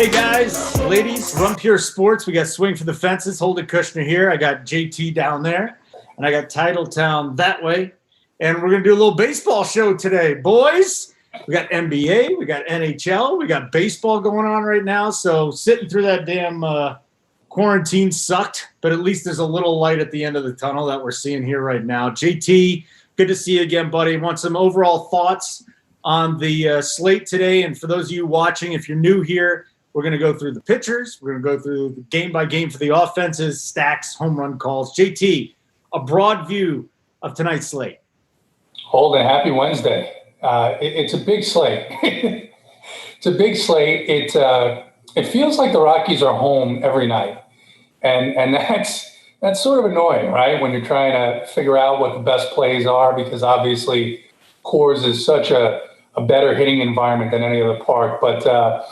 Hey guys, ladies, Run Pure Sports. We got Swing for the Fences, Holden Kushner here. I got JT down there, and I got Titletown that way. And we're going to do a little baseball show today. Boys, we got NBA, we got NHL, we got baseball going on right now. So sitting through that damn quarantine sucked, but at least there's a little light at the end of the tunnel that we're seeing here right now. JT, good to see you again, buddy. Want some overall thoughts on the slate today? And for those of you watching, if you're new here, we're going to go through the pitchers. We're going to go through the game by game for the offenses, stacks, home run calls. JT, a broad view of tonight's slate. Holden, happy Wednesday. It's a big slate. It's a big slate. It feels like the Rockies are home every night. And that's sort of annoying, right? When you're trying to figure out what the best plays are, because obviously Coors is such a better hitting environment than any other park. But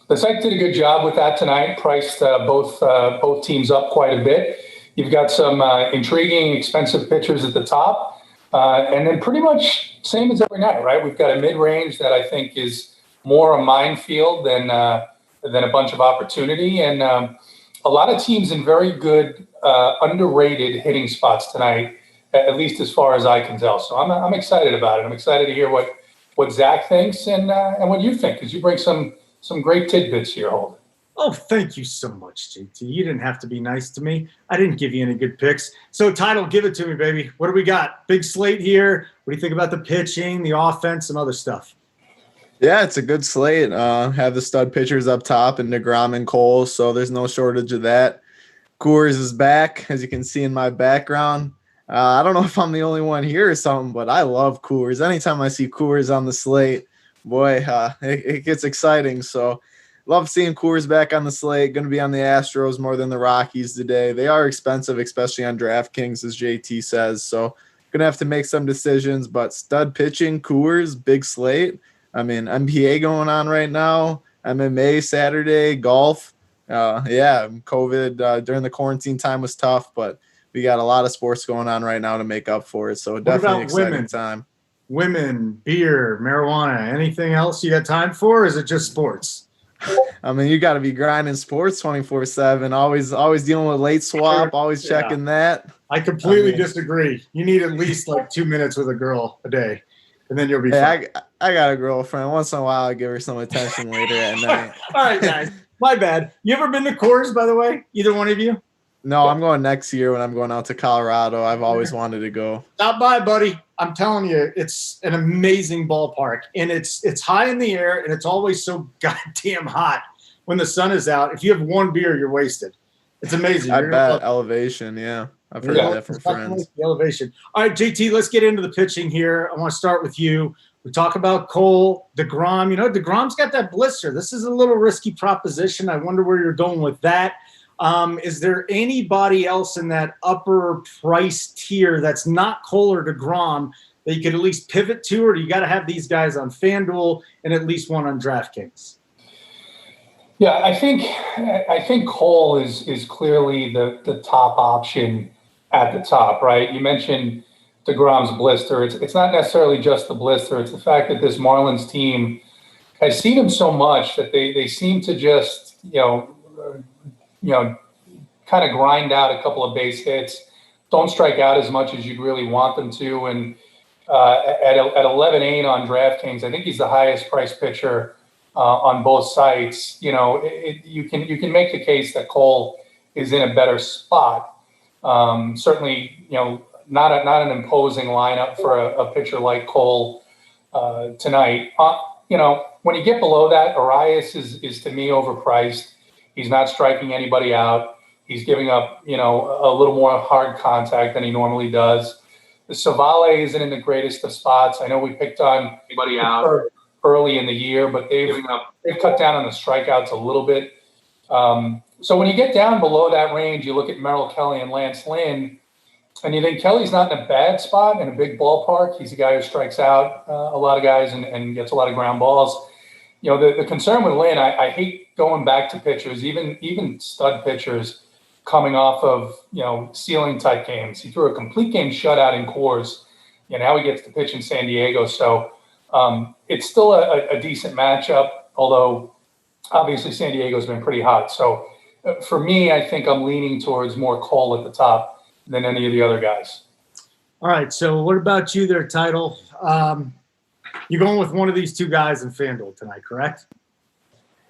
the site did a good job with that tonight, priced both teams up quite a bit. You've got some intriguing, expensive pitchers at the top. And then pretty much same as every night, right? We've got a mid-range that I think is more a minefield than a bunch of opportunity. And a lot of teams in very good, underrated hitting spots tonight, at least as far as I can tell. So I'm excited about it. I'm excited to hear what Zach thinks and what you think, because you bring some great tidbits here, Holden. Oh, thank you so much, JT. You didn't have to be nice to me. I didn't give you any good picks. So, Title, give it to me, baby. What do we got? Big slate here. What do you think about the pitching, the offense, and other stuff? Yeah, it's a good slate. Have the stud pitchers up top and DeGrom and Cole, so there's no shortage of that. Coors is back, as you can see in my background. I don't know if I'm the only one here or something, but I love Coors. Anytime I see Coors on the slate, boy, it gets exciting. So love seeing Coors back on the slate. Going to be on the Astros more than the Rockies today. They are expensive, especially on DraftKings, as JT says. So going to have to make some decisions, but stud pitching, Coors, big slate. I mean, NBA going on right now, MMA Saturday, golf. COVID during the quarantine time was tough, but we got a lot of sports going on right now to make up for it. So definitely an exciting time. Women, beer, marijuana, anything else you got time for? Or is it just sports? I mean, you got to be grinding sports 24/7. Always dealing with late swap. Always checking that. I completely disagree. You need at least like 2 minutes with a girl a day, and then you'll be fine. I got a girlfriend. Once in a while, I give her some attention later at night. All right, guys. My bad. You ever been to Coors, by the way? Either one of you? No, I'm going next year when I'm going out to Colorado. I've always wanted to go. Stop by, buddy. I'm telling you, it's an amazing ballpark, and it's high in the air, and it's always so goddamn hot when the sun is out. If you have one beer, you're wasted. It's amazing. I bet elevation, yeah. I've heard that from friends. The elevation. All right, JT, let's get into the pitching here. I want to start with you. We talk about Cole, DeGrom. You know, DeGrom's got that blister. This is a little risky proposition. I wonder where you're going with that. Is there anybody else in that upper price tier that's not Cole or DeGrom that you could at least pivot to, or do you got to have these guys on FanDuel and at least one on Draftkings? Yeah, I think Cole is clearly the top option at the top, right? You mentioned DeGrom's blister. It's not necessarily just the blister. It's the fact that this Marlins team has seen him so much that they seem to just, kind of grind out a couple of base hits, don't strike out as much as you'd really want them to. And at 11.8 on DraftKings, I think he's the highest priced pitcher on both sites. You know, you can make the case that Cole is in a better spot. Certainly, not an imposing lineup for a pitcher like Cole tonight. When you get below that, Arias is to me overpriced. He's not striking anybody out. He's giving up, a little more hard contact than he normally does. The Savale isn't in the greatest of spots. I know we picked on anybody out early in the year, but they've cut down on the strikeouts a little bit. So when you get down below that range, you look at Merrill Kelly and Lance Lynn, and you think Kelly's not in a bad spot in a big ballpark. He's a guy who strikes out a lot of guys and gets a lot of ground balls. The concern with Lynn, I hate going back to pitchers, even stud pitchers coming off of, ceiling type games. He threw a complete game shutout in Coors. Now he gets to pitch in San Diego. So it's still a decent matchup, although Obviously, San Diego's been pretty hot. So for me, I think I'm leaning towards more Cole at the top than any of the other guys. All right. So what about you there, Title? You're going with one of these two guys in FanDuel tonight, correct?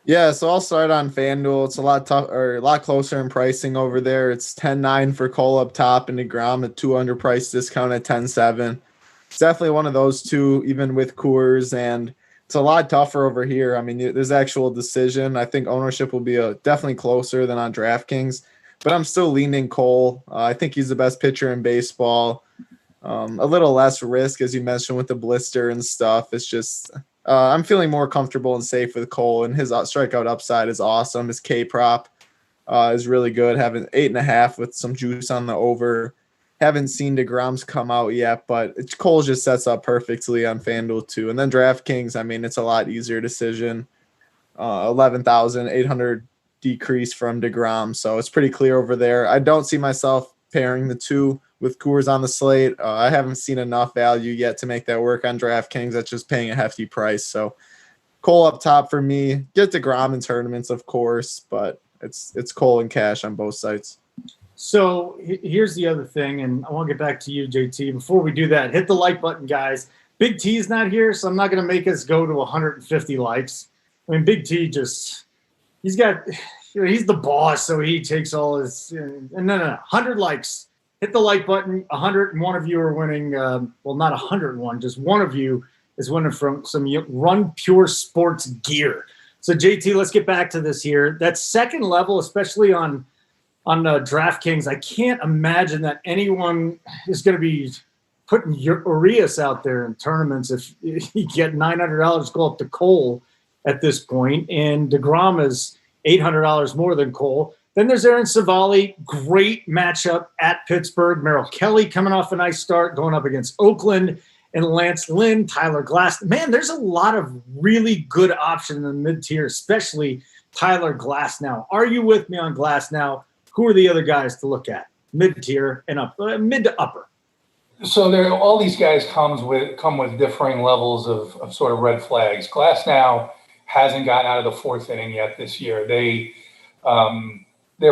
Yeah, so I'll start on FanDuel. It's a lot a lot closer in pricing over there. It's 10-9 for Cole up top and DeGrom at 200 price discount at 10-7. It's definitely one of those two, even with Coors, and it's a lot tougher over here. I mean, there's actual decision. I think ownership will be definitely closer than on DraftKings, but I'm still leaning Cole. I think he's the best pitcher in baseball. A little less risk, as you mentioned, with the blister and stuff. It's just I'm feeling more comfortable and safe with Cole, and his strikeout upside is awesome. His K prop is really good, having 8.5 with some juice on the over. Haven't seen DeGrom's come out yet, but Cole just sets up perfectly on FanDuel too. And then DraftKings, I mean, it's a lot easier decision. 11,800 decrease from DeGrom, so it's pretty clear over there. I don't see myself pairing the two with Coors on the slate. I haven't seen enough value yet to make that work on DraftKings. That's just paying a hefty price. So Cole up top for me. Get DeGrom in tournaments, of course, but it's Cole and cash on both sites. So here's the other thing, and I want to get back to you, JT. Before we do that, hit the like button, guys. Big T's not here, so I'm not going to make us go to 150 likes. I mean, Big T he's the boss, so he takes all his. And no, 100 likes. Hit the like button. 101 of you are winning. Well, not 101, just one of you is winning from some Run Pure Sports gear. So JT, let's get back to this here. That second level, especially on DraftKings, I can't imagine that anyone is going to be putting Urias out there in tournaments if you get $900 go up to Cole at this point, and DeGrom is $800 more than Cole. Then there's Aaron Savali, great matchup at Pittsburgh. Merrill Kelly coming off a nice start, going up against Oakland, and Lance Lynn, Tyler Glass. Man, there's a lot of really good options in the mid-tier, especially Tyler Glass now. Are you with me on Glass now? Who are the other guys to look at? Mid-tier and up, mid to upper. So all these guys come with differing levels of sort of red flags. Glass now hasn't gotten out of the fourth inning yet this year. They're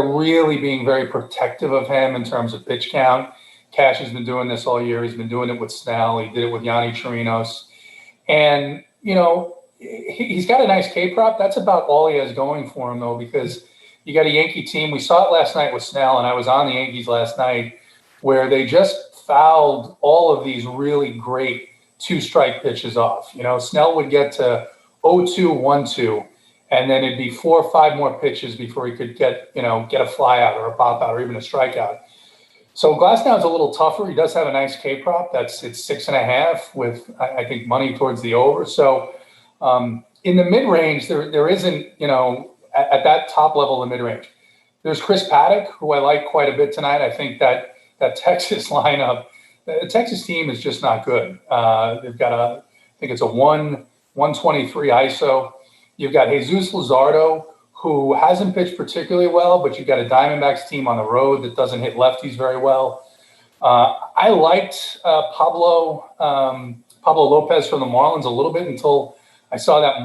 really being very protective of him in terms of pitch count. Cash has been doing this all year. He's been doing it with Snell. He did it with Yanni Chirinos. And, he's got a nice K prop. That's about all he has going for him, though, because you got a Yankee team. We saw it last night with Snell, and I was on the Yankees last night, where they just fouled all of these really great two-strike pitches off. Snell would get to 0-2, 1-2, and then it'd be 4 or 5 more pitches before he could get a fly out or a pop out or even a strikeout. So Glasnow's a little tougher. He does have a nice K prop. It's 6.5 with, I think, money towards the over. So in the mid-range, there isn't, at that top level of the mid-range. There's Chris Paddock, who I like quite a bit tonight. I think that Texas lineup, the Texas team is just not good. They've got I think it's a 123 ISO. You've got Jesus Luzardo, who hasn't pitched particularly well, but you've got a Diamondbacks team on the road that doesn't hit lefties very well. I liked Pablo Lopez from the Marlins a little bit until I saw that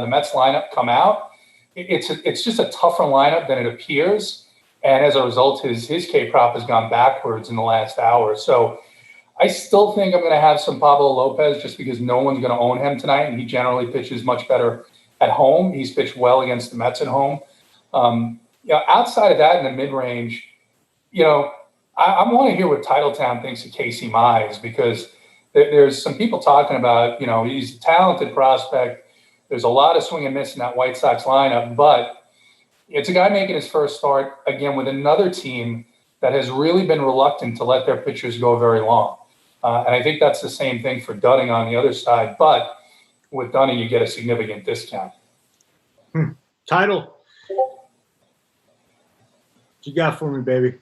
the Mets lineup come out. It's just a tougher lineup than it appears. And as a result, his K prop has gone backwards in the last hour. So I still think I'm going to have some Pablo Lopez just because no one's going to own him tonight. And he generally pitches much better at home. He's pitched well against the Mets at home. Outside of that in the mid-range, I want to hear what Titletown thinks of Casey Mize, because there's some people talking about, he's a talented prospect. There's a lot of swing and miss in that White Sox lineup, but it's a guy making his first start, again, with another team that has really been reluctant to let their pitchers go very long. And I think that's the same thing for Dunning on the other side. But with Dunning, you get a significant discount. Title. What you got for me, baby?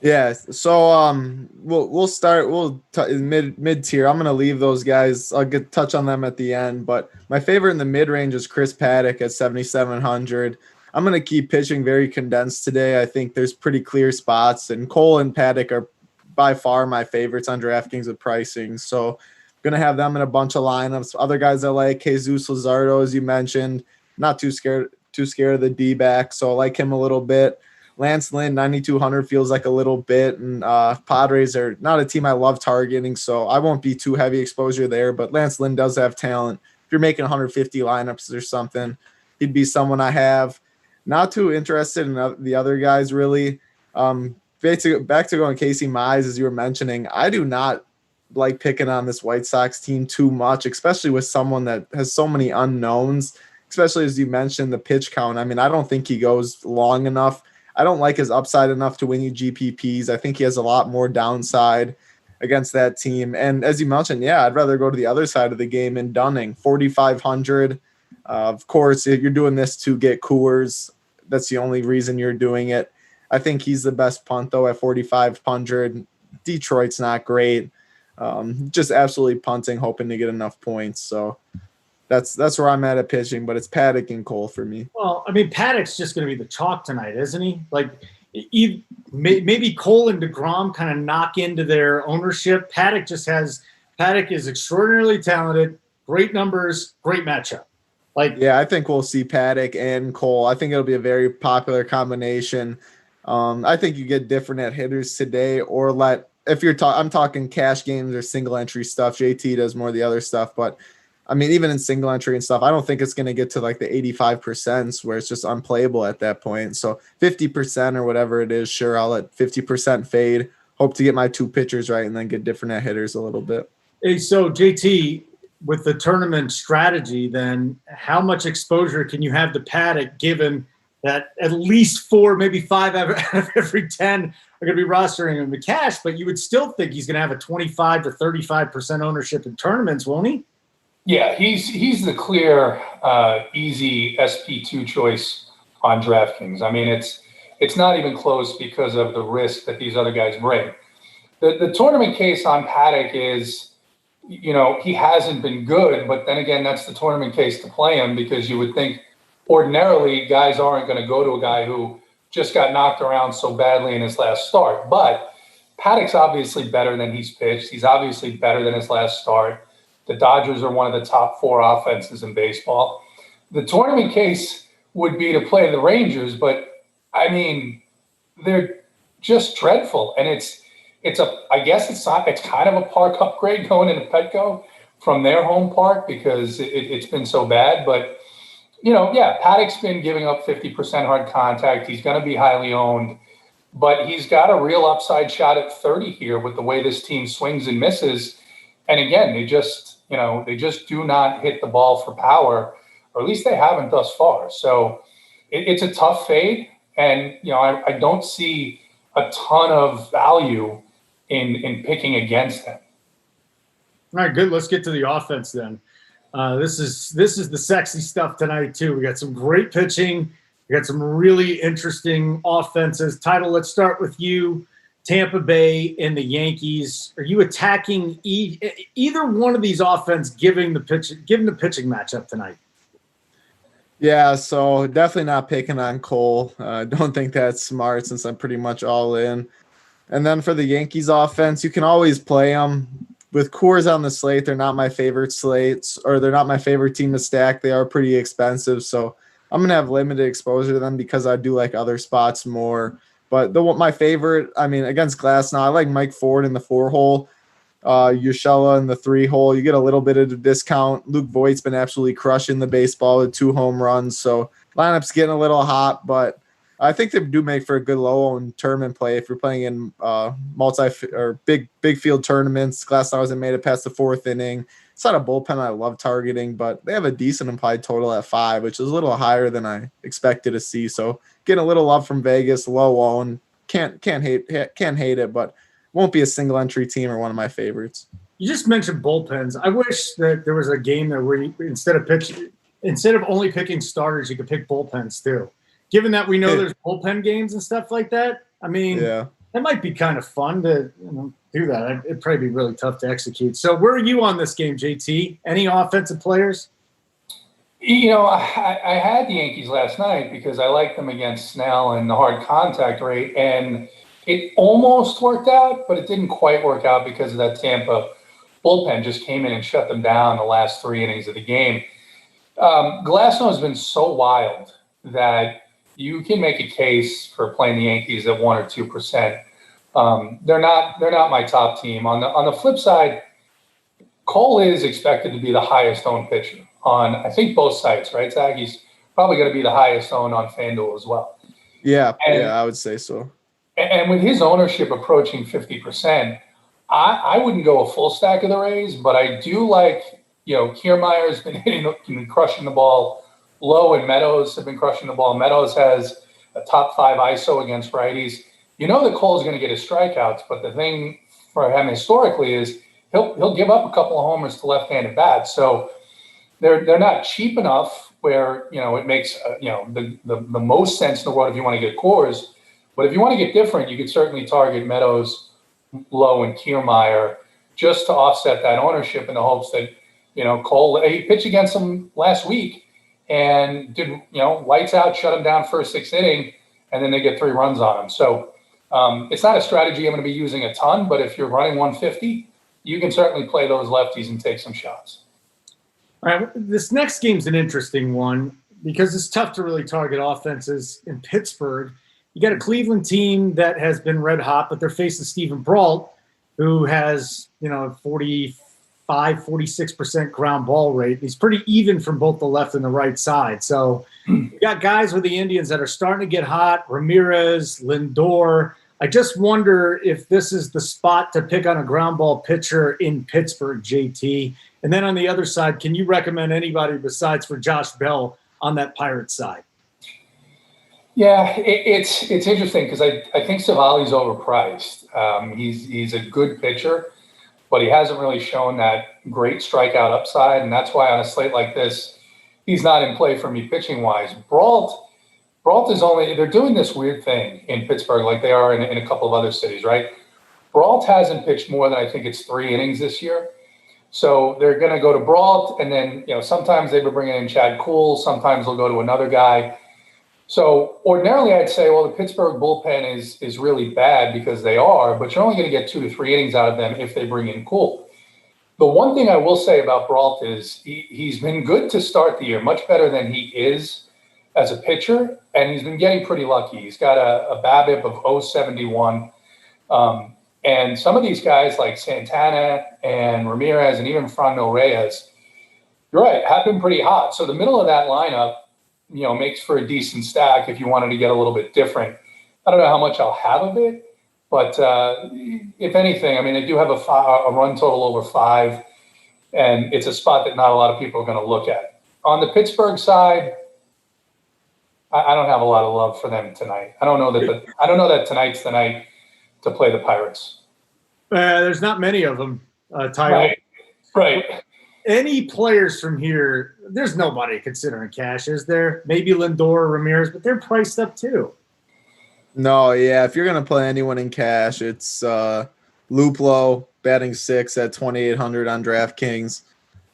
Yeah, so we'll start mid tier. I'm gonna leave those guys. I'll touch on them at the end. But my favorite in the mid range is Chris Paddock at 7,700. I'm gonna keep pitching very condensed today. I think there's pretty clear spots, and Cole and Paddock are by far my favorites on DraftKings with pricing. So I'm gonna have them in a bunch of lineups. Other guys I like, Jesus Luzardo, as you mentioned. not too scared of the D-back, so I like him a little bit. Lance Lynn, 9,200 feels like a little bit, and Padres are not a team I love targeting, so I won't be too heavy exposure there, but Lance Lynn does have talent. If you're making 150 lineups or something, he'd be someone I have. Not too interested in the other guys, really. Back to going Casey Mize, as you were mentioning, I do not like picking on this White Sox team too much, especially with someone that has so many unknowns, especially as you mentioned, the pitch count. I mean, I don't think he goes long enough. I don't like his upside enough to win you GPPs. I think he has a lot more downside against that team. And as you mentioned, yeah, I'd rather go to the other side of the game in Dunning, 4,500. Of course, if you're doing this to get Coors, that's the only reason you're doing it. I think he's the best punt, though, at 4,500. Detroit's not great. Just absolutely punting, hoping to get enough points. So that's where I'm at pitching, but it's Paddock and Cole for me. Well, I mean, Paddock's just going to be the chalk tonight, isn't he? Like, maybe Cole and DeGrom kind of knock into their ownership. Paddock is extraordinarily talented, great numbers, great matchup. Yeah, I think we'll see Paddock and Cole. I think it'll be a very popular combination. I think you get different at hitters today, or I'm talking cash games or single entry stuff. JT does more of the other stuff, but I mean, even in single entry and stuff, I don't think it's going to get to like the 85% where it's just unplayable at that point. So 50% or whatever it is, sure, I'll let 50% fade, hope to get my two pitchers right, and then get different at hitters a little bit. Hey, so JT, with the tournament strategy, then how much exposure can you have to Paddock, given that at least 4, maybe 5 out of every 10 are going to be rostering him to cash, but you would still think he's going to have a 25 to 35% ownership in tournaments, won't he? Yeah, he's the clear, easy SP2 choice on DraftKings. I mean, it's not even close because of the risk that these other guys bring. The tournament case on Paddock is, he hasn't been good, but then again, that's the tournament case to play him, because you would think ordinarily guys aren't going to go to a guy who just got knocked around so badly in his last start. But Paddock's obviously better than he's pitched. He's obviously better than his last start. The Dodgers are one of the top 4 offenses in baseball. The tournament case would be to play the Rangers, but I mean, they're just dreadful. And it's kind of a park upgrade going into Petco from their home park, because it's been so bad. But, Paddock's been giving up 50% hard contact. He's going to be highly owned, but he's got a real upside shot at 30 here with the way this team swings and misses. And again, they just do not hit the ball for power, or at least they haven't thus far. So it's a tough fade. And, I don't see a ton of value in picking against them. All right, good. Let's get to the offense then. This is the sexy stuff tonight too. We got some great pitching. We got some really interesting offenses. Title, let's start with you. Tampa Bay and the Yankees. Are you attacking either one of these offense given the pitching matchup tonight? Yeah, so definitely not picking on Cole. Don't think that's smart, since I'm pretty much all in. And then for the Yankees offense, you can always play them. With Coors on the slate, they're not my favorite slates, or they're not my favorite team to stack. They are pretty expensive, so I'm going to have limited exposure to them because I do like other spots more. But my favorite, I mean, against Glasnow, I like Mike Ford in the 4-hole, Urshela in the 3-hole. You get a little bit of a discount. Luke Voigt's been absolutely crushing the baseball with 2 home runs. So lineup's getting a little hot, but I think they do make for a good low-owned tournament play if you're playing in big field tournaments. Glasnow hasn't made it past the 4th inning. It's not a bullpen I love targeting, but they have a decent implied total at 5, which is a little higher than I expected to see. So getting a little love from Vegas, low owned, can't hate it, but won't be a single entry team or one of my favorites. You just mentioned bullpens. I wish that there was a game there where instead of only picking starters, you could pick bullpens too. Given that we know there's bullpen games and stuff like that, I mean, That might be kind of fun to do that. It'd probably be really tough to execute. So where are you on this game, JT? Any offensive players? I had the Yankees last night because I liked them against Snell and the hard contact rate, and it almost worked out, but it didn't quite work out because of that Tampa bullpen just came in and shut them down the last 3 innings of the game. Glasnow has been so wild that you can make a case for playing the Yankees at 1 or 2%. They're not my top team. On the flip side, Cole is expected to be the highest owned pitcher on, I think, both sites, right, Zach? He's probably going to be the highest owned on FanDuel as well. Yeah, I would say so. And with his ownership approaching 50%, I wouldn't go a full stack of the Rays, but I do like, Kiermaier's been crushing the ball. Lowe and Meadows have been crushing the ball. Meadows has a top 5 ISO against righties. You know that Cole's going to get his strikeouts, but the thing for him historically is he'll give up a couple of homers to left-handed bats. So they're not cheap enough where it makes the most sense in the world if you want to get cores. But if you want to get different, you could certainly target Meadows, Lowe, and Kiermaier just to offset that ownership in the hopes that Cole, he pitched against him last week and did lights out, shut him down first 6th inning, and then they get 3 runs on him. So it's not a strategy I'm going to be using a ton, but if you're running 150, you can certainly play those lefties and take some shots. All right, this next game's an interesting one because it's tough to really target offenses in Pittsburgh. You got a Cleveland team that has been red hot, but they're facing Steven Brault, who has 46% ground ball rate. He's pretty even from both the left and the right side. So you got guys with the Indians that are starting to get hot. Ramirez, Lindor. I just wonder if this is the spot to pick on a ground ball pitcher in Pittsburgh, JT. And then on the other side, can you recommend anybody besides for Josh Bell on that Pirates side? Yeah, it's interesting because I think Savali's overpriced. He's a good pitcher, but he hasn't really shown that great strikeout upside, and that's why on a slate like this, he's not in play for me pitching-wise. Brault is they're doing this weird thing in Pittsburgh like they are in a couple of other cities, right? Brault hasn't pitched more than I think it's 3 innings this year. So they're going to go to Brault, and then sometimes they will bring in Chad Kuhl, sometimes they'll go to another guy. So ordinarily I'd say, well, the Pittsburgh bullpen is really bad because they are, but you're only going to get 2 to 3 innings out of them if they bring in Kuhl. The one thing I will say about Brault is he's been good to start the year, much better than he is as a pitcher, and he's been getting pretty lucky. He's got a BABIP of 0.71. And some of these guys like Santana and Ramirez and even Franmil Reyes, you're right, have been pretty hot. So the middle of that lineup, makes for a decent stack if you wanted to get a little bit different. I don't know how much I'll have of it, but if anything, I mean, they do have a run total over 5, and it's a spot that not a lot of people are going to look at. On the Pittsburgh side, I don't have a lot of love for them tonight. I don't know that tonight's the night to play the Pirates. There's not many of them, Tyler. Right. Any players from here, there's nobody considering cash, is there? Maybe Lindor or Ramirez, but they're priced up too. No, yeah. If you're going to play anyone in cash, it's Luplow batting 6 at 2,800 on DraftKings.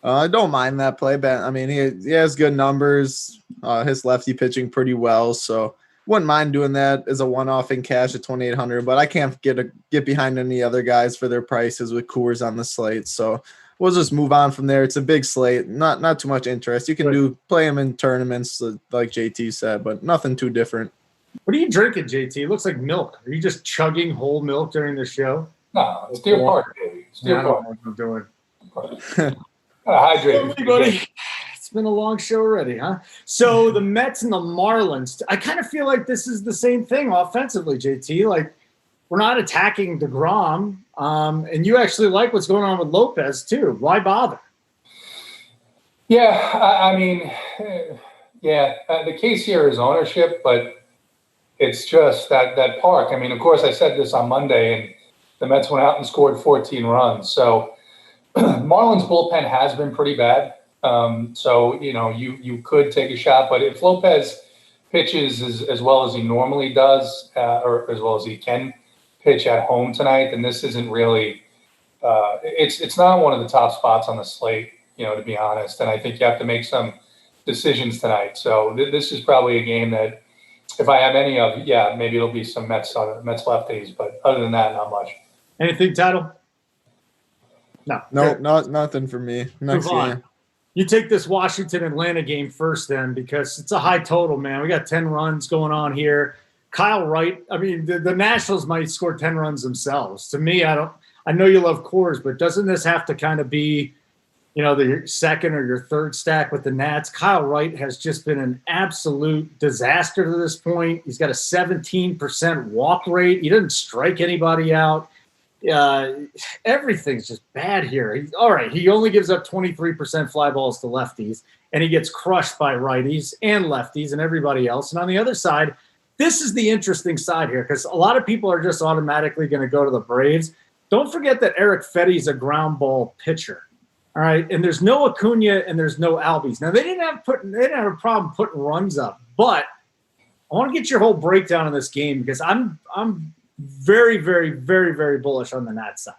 I don't mind that play. I mean, he has good numbers. His lefty pitching pretty well, so wouldn't mind doing that as a one-off in cash at 2,800. But I can't get behind any other guys for their prices with Coors on the slate. So we'll just move on from there. It's a big slate, not too much interest. You can play them in tournaments, like JT said, but nothing too different. What are you drinking, JT? It looks like milk. Are you just chugging whole milk during the show? No, it's Deer Park, baby. It's Deer Park. I don't know what I'm doing. Hydrate, everybody. It's been a long show already, huh? So the Mets and the Marlins. I kind of feel like this is the same thing offensively, JT. Like we're not attacking DeGrom, and you actually like what's going on with Lopez too. Why bother? Yeah, I mean, the case here is ownership, but it's just that park. I mean, of course, I said this on Monday, and the Mets went out and scored 14 runs. So Marlins bullpen has been pretty bad. So, you could take a shot, but if Lopez pitches as well as he normally does, or as well as he can pitch at home tonight, then this isn't really, it's not one of the top spots on the slate, to be honest. And I think you have to make some decisions tonight. So this is probably a game that if I have any of, maybe it'll be some Mets lefties, but other than that, not much. Anything, Title? No, nothing for me. Next game. You take this Washington-Atlanta game first then, because it's a high total, man. We got 10 runs going on here. Kyle Wright, I mean, the Nationals might score 10 runs themselves. To me, I know you love Coors, but doesn't this have to kind of be, the second or your third stack with the Nats? Kyle Wright has just been an absolute disaster to this point. He's got a 17% walk rate. He doesn't strike anybody out. Everything's just bad here. All right, he only gives up 23% fly balls to lefties, and he gets crushed by righties and lefties and everybody else. And on the other side, this is the interesting side here, because a lot of people are just automatically going to go to the Braves. Don't forget that Eric Fetty's a ground ball pitcher. All right, and there's no Acuna and there's no Albies. Now they didn't have a problem putting runs up, but I want to get your whole breakdown of this game, because I'm very, very, very, very bullish on the Nats side.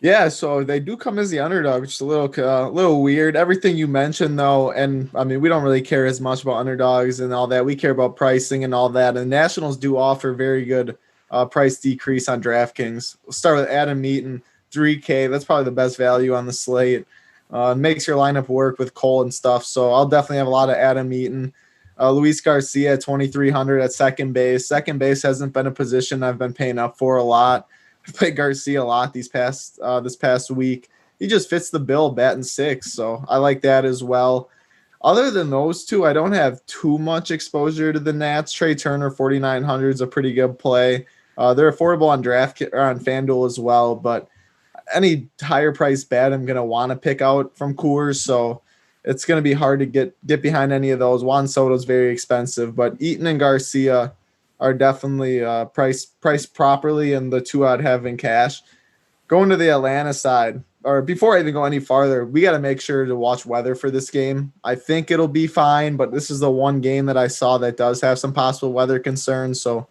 Yeah, so they do come as the underdog, which is a little weird. Everything you mentioned, though, and I mean, we don't really care as much about underdogs and all that. We care about pricing and all that. And Nationals do offer very good price decrease on DraftKings. We'll start with Adam Eaton, $3K. That's probably the best value on the slate. Makes your lineup work with Cole and stuff. So I'll definitely have a lot of Adam Eaton. Luis Garcia at 2,300 at second base. Second base hasn't been a position I've been paying up for a lot. I played Garcia a lot this past week. He just fits the bill, batting sixth, so I like that as well. Other than those two, I don't have too much exposure to the Nats. Trey Turner, 4,900 is a pretty good play. They're affordable on on FanDuel as well, but any higher price bat I'm going to want to pick out from Coors, so it's going to be hard to get behind any of those. Juan Soto's very expensive, but Eaton and Garcia are definitely priced properly, and the two I'd have in cash. Going to the Atlanta side, or before I even go any farther, we got to make sure to watch weather for this game. I think it'll be fine, but this is the one game that I saw that does have some possible weather concerns. So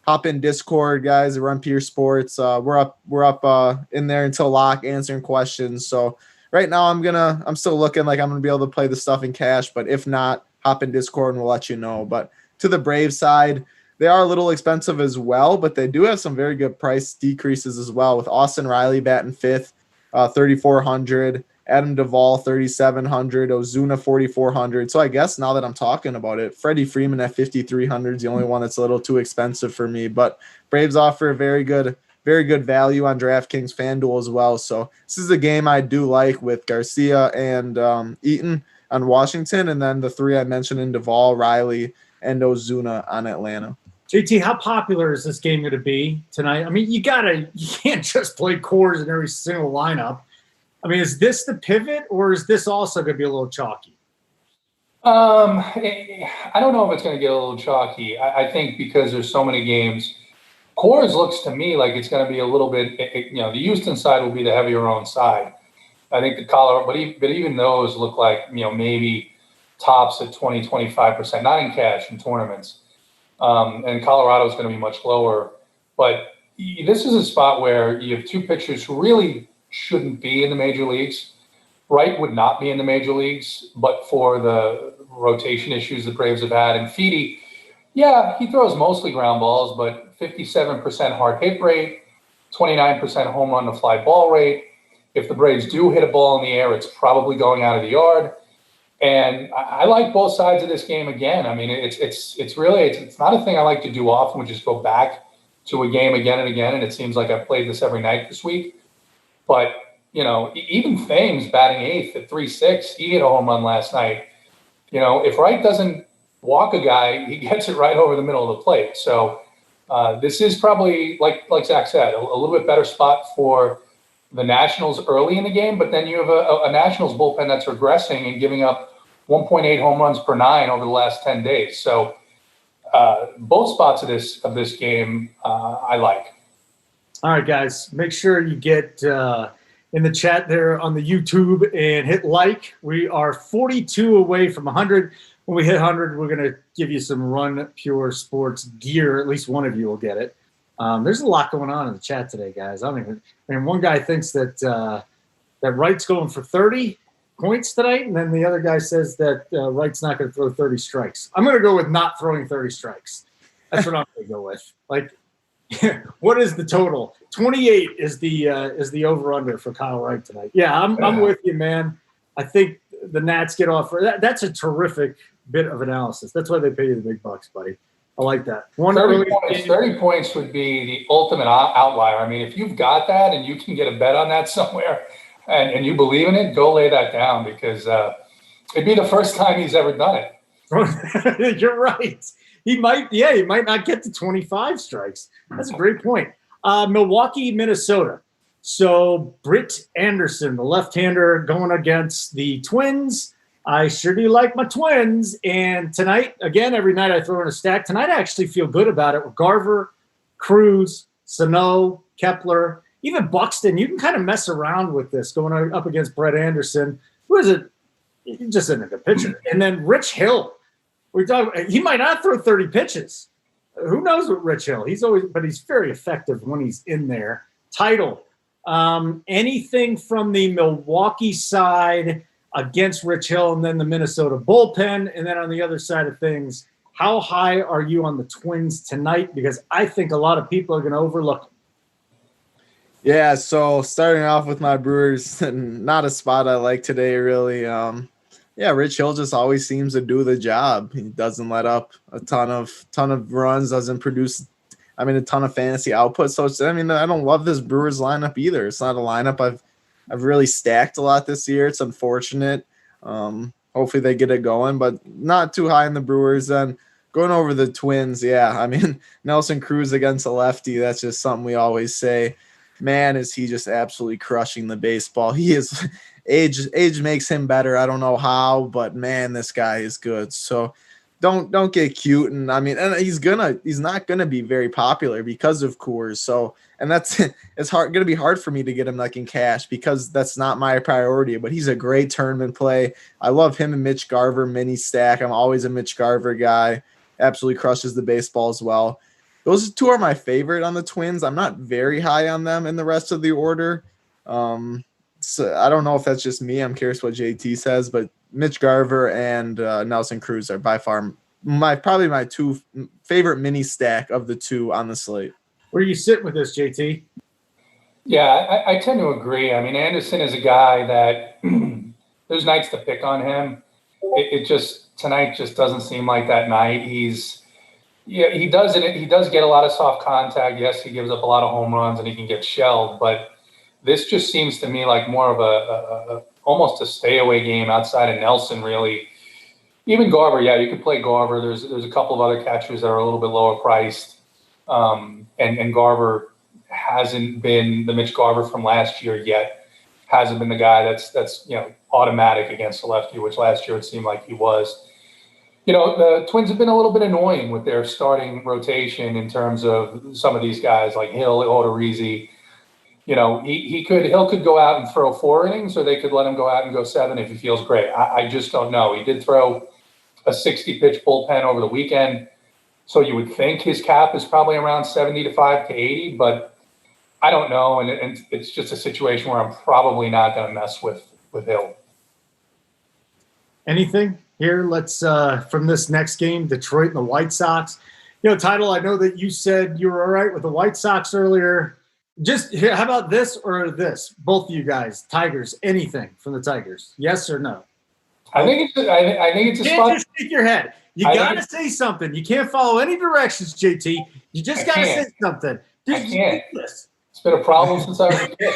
hop in Discord, guys, Run Pure Sports. We're up in there until lock, answering questions. So right now I'm still looking like I'm gonna be able to play the stuff in cash, but if not, hop in Discord and we'll let you know. But to the Braves side, they are a little expensive as well, but they do have some very good price decreases as well, with Austin Riley batting fifth, 3,400, Adam Duvall 3,700, Ozuna 4,400. So I guess now that I'm talking about it, Freddie Freeman at 5,300 is the only one that's a little too expensive for me. But Braves offer a very good value on DraftKings FanDuel as well. So this is a game I do like, with Garcia and Eaton on Washington, and then the three I mentioned in Duvall, Riley, and Ozuna on Atlanta. JT, how popular is this game going to be tonight? I mean, you can't just play Coors in every single lineup. I mean, is this the pivot, or is this also going to be a little chalky? I don't know if it's going to get a little chalky. I think because there's so many games, Coors looks to me like it's going to be a little bit, the Houston side will be the heavier owned side. I think the Colorado, but even those look like, maybe tops at 20, 25%, not in cash, in tournaments. And Colorado is going to be much lower. But this is a spot where you have two pitchers who really shouldn't be in the major leagues. Wright would not be in the major leagues, but for the rotation issues the Braves have had. And Fede, yeah, he throws mostly ground balls, but 57% hard hit rate, 29% home run to fly ball rate. If the Braves do hit a ball in the air, it's probably going out of the yard. And I like both sides of this game again. I mean, it's really not a thing I like to do often, which is go back to a game again and again. And it seems like I've played this every night this week. But, even Fame's batting eighth at 3.6. He hit a home run last night. If Wright doesn't walk a guy, he gets it right over the middle of the plate. So this is probably, like Zach said, a little bit better spot for the Nationals early in the game. But then you have a Nationals bullpen that's regressing and giving up 1.8 home runs per nine over the last 10 days. So both spots of this game I like. All right, guys, make sure you get in the chat there on the YouTube and hit like. We are 42 away from 100. When we hit 100, we're going to give you some Run Pure Sports gear. At least one of you will get it. There's a lot going on in the chat today, guys. One guy thinks that Wright's going for 30 points tonight, and then the other guy says that Wright's not going to throw 30 strikes. I'm going to go with not throwing 30 strikes. That's what I'm going to go with. What is the total? 28 is the over under for Kyle Wright tonight. Yeah, I'm with you, man. I think the Nats get off. That's a terrific bit of analysis. That's why they pay you the big bucks, buddy. I like that. 30 points would be the ultimate outlier. I mean, if you've got that and you can get a bet on that somewhere and you believe in it, go lay that down because it'd be the first time he's ever done it. You're right. He might not get to 25 strikes. That's a great point. Milwaukee, Minnesota. So Britt Anderson, the left-hander, going against the Twins. I sure do like my Twins. And tonight, again, every night I throw in a stack. Tonight I actually feel good about it with Garver, Cruz, Sano, Kepler, even Buxton. You can kind of mess around with this going up against Brett Anderson. Who is it? He just isn't a good pitcher. And then Rich Hill. He might not throw 30 pitches. Who knows with Rich Hill? But he's very effective when he's in there. Title. Anything from the Milwaukee side against Rich Hill and then the Minnesota bullpen. And then on the other side of things, how high are you on the Twins tonight? Because I think a lot of people are going to overlook them. Yeah, so starting off with my Brewers, not a spot I like today, really. Rich Hill just always seems to do the job. He doesn't let up a ton of runs, doesn't produce, a ton of fantasy output. So, I don't love this Brewers lineup either. It's not a lineup I've really stacked a lot this year. It's unfortunate. Hopefully they get it going, but not too high in the Brewers. And going over the Twins, Nelson Cruz against a lefty, that's just something we always say. Man, is he just absolutely crushing the baseball. He is age makes him better. I don't know how, but man, this guy is good. So don't get cute. And and he's not gonna be very popular because of Coors. So, and it's gonna be hard for me to get him in cash because that's not my priority. But he's a great tournament play. I love him and Mitch Garver mini stack. I'm always a Mitch Garver guy. Absolutely crushes the baseball as well. Those two are my favorite on the Twins. I'm not very high on them in the rest of the order. So I don't know if that's just me. I'm curious what JT says, but Mitch Garver and Nelson Cruz are by far probably my two favorite mini stack of the two on the slate. Where are you sitting with this, JT? Yeah, I tend to agree. Anderson is a guy that there's nights to pick on him. Tonight just doesn't seem like that night. He does get a lot of soft contact. Yes, he gives up a lot of home runs and he can get shelled, but this just seems to me like more of a almost a stay away game outside of Nelson, really. Even Garver, you could play Garver. There's a couple of other catchers that are a little bit lower priced. And Garver hasn't been the Mitch Garver from last year yet. Hasn't been the guy that's automatic against the lefty, which last year it seemed like he was. The Twins have been a little bit annoying with their starting rotation in terms of some of these guys like Hill, Odorizzi. Hill could go out and throw 4 innings, or they could let him go out and go 7 if he feels great. I just don't know. He did throw a 60-pitch bullpen over the weekend, so you would think his cap is probably around 75 to 80, but I don't know, and it's just a situation where I'm probably not going to mess with Hill. Anything here? Let's from this next game, Detroit and the White Sox. Title, I know that you said you were all right with the White Sox earlier. Just here, how about this or this? Both of you guys, Tigers, anything from the Tigers? Yes or no? I think it's a you can't just shake your head. You got to say something. You can't follow any directions, JT. You just got to say something. I can't. It's been a problem since I was a kid.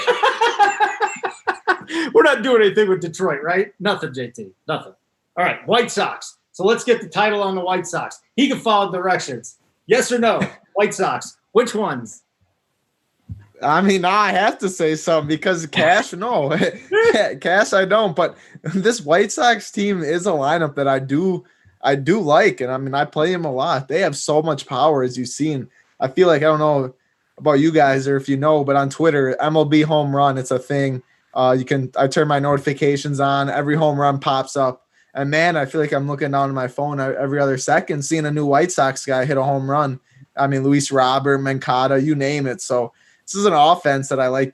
We're not doing anything with Detroit, right? Nothing, JT. Nothing. All right, White Sox. So let's get the title on the White Sox. He can follow directions. Yes or no? White Sox. Which ones? I have to say something because cash, no. Cash, I don't. But this White Sox team is a lineup that I do like. And I play him a lot. They have so much power, as you've seen. I feel like, I don't know about you guys or if you know, but on Twitter, MLB home run, it's a thing. I turn my notifications on. Every home run pops up. And man, I feel like I'm looking down at my phone every other second, seeing a new White Sox guy hit a home run. Luis Robert, Mancada, you name it. So this is an offense that I like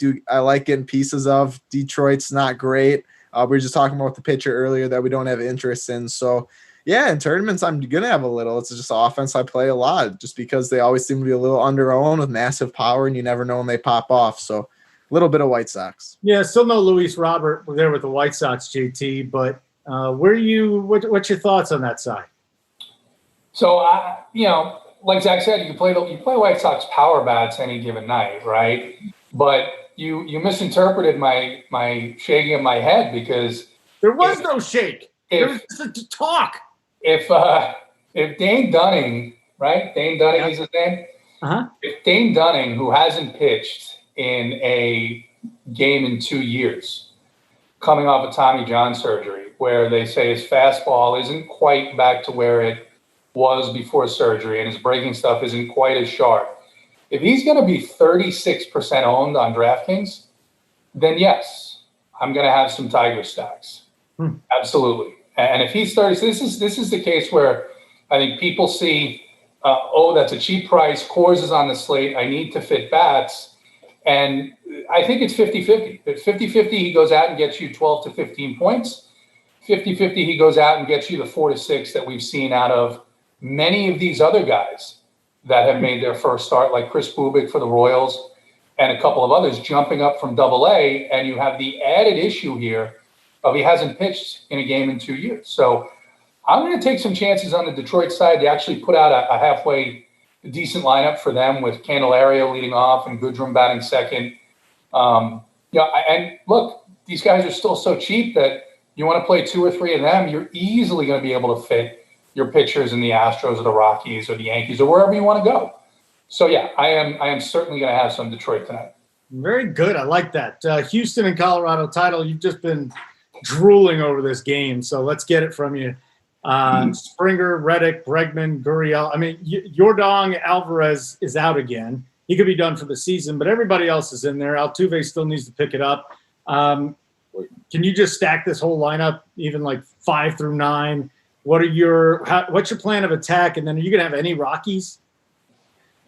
getting pieces of. Detroit's not great. We were just talking about the pitcher earlier that we don't have interest in. So yeah, in tournaments, I'm going to have a little. It's just offense I play a lot just because they always seem to be a little under-owned with massive power, and you never know when they pop off. So a little bit of White Sox. Yeah, still no Luis Robert there with the White Sox, JT, but What's your thoughts on that side? So, like Zach said, you play White Sox power bats any given night, right? But you misinterpreted my shaking of my head because there was no shake. There was just a talk. If Dane Dunning, right? Dane Dunning is his name. Uh-huh. If Dane Dunning, who hasn't pitched in a game in 2 years, coming off of Tommy John surgery, where they say his fastball isn't quite back to where it was before surgery and his breaking stuff isn't quite as sharp. If he's going to be 36% owned on DraftKings, then yes, I'm going to have some Tiger stacks. Absolutely. And if he's 30, this is the case where I think people see, that's a cheap price. Coors is on the slate. I need to fit bats. And I think it's 50-50. At 50-50, he goes out and gets you 12 to 15 points. 50-50, he goes out and gets you the 4 to 6 that we've seen out of many of these other guys that have made their first start, like Chris Bubik for the Royals and a couple of others jumping up from AA. And you have the added issue here of he hasn't pitched in a game in 2 years. So I'm going to take some chances on the Detroit side. They actually put out a halfway decent lineup for them with Candelario leading off and Goodrum batting second. And look, these guys are still so cheap that you want to play 2 or 3 of them, you're easily going to be able to fit your pitchers in the Astros or the Rockies or the Yankees or wherever you want to go. So yeah, I am certainly going to have some Detroit tonight. Very good. I like that. Houston and Colorado title. You've just been drooling over this game, so let's get it from you. Springer, Reddick, Bregman, Gurriel. I mean, Yordan Alvarez is out again. He could be done for the season, but everybody else is in there. Altuve still needs to pick it up. Can you just stack this whole lineup, even like 5 through 9? What's your plan of attack? And then are you going to have any Rockies?